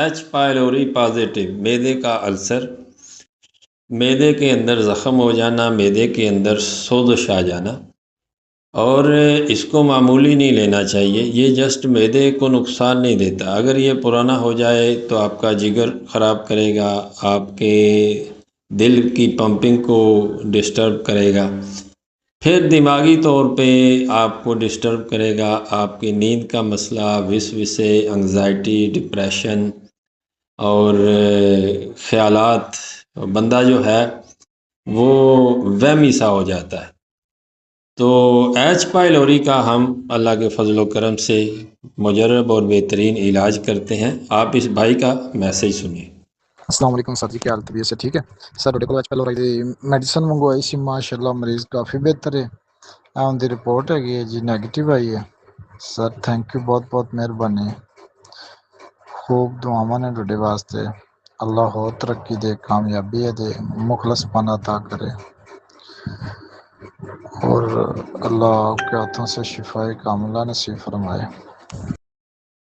H پائلوری positive معدے کا السر، معدے کے اندر زخم ہو جانا، معدے کے اندر سوزش آ جانا، اور اس کو معمولی نہیں لینا چاہیے۔ یہ جسٹ معدے کو نقصان نہیں دیتا، اگر یہ پرانا ہو جائے تو آپ کا جگر خراب کرے گا، آپ کے دل کی پمپنگ کو ڈسٹرب کرے گا، پھر دماغی طور پہ آپ کو ڈسٹرب کرے گا، آپ کی نیند کا مسئلہ، وسوسے، انگزائٹی، ڈپریشن اور خیالات، بندہ جو ہے وہ وہمی سا ہو جاتا ہے۔ تو ایچ پائلوری کا ہم اللہ کے فضل و کرم سے مجرب اور بہترین علاج کرتے ہیں۔ آپ اس بھائی کا میسیج سنیے۔ السلام علیکم سر جی، کیا حال طبیعت سے ٹھیک ہے سر؟ ڈاکٹر کو آج پہلے میڈیسن منگوائی سی، ماشاءاللہ مریض کافی بہتر ہے۔ ان دی رپورٹ ہے جی نیگیٹو آئی ہے سر۔ تھینک یو، بہت بہت مہربانی، خوب دعاواں نے ٹوڈے واسطے۔ اللہ ہو ترقی دے، کامیابی دے، مخلص پانا عطا کرے، اور اللہ آپ کے ہاتھوں سے شفائے کاملہ نصیب فرمائے۔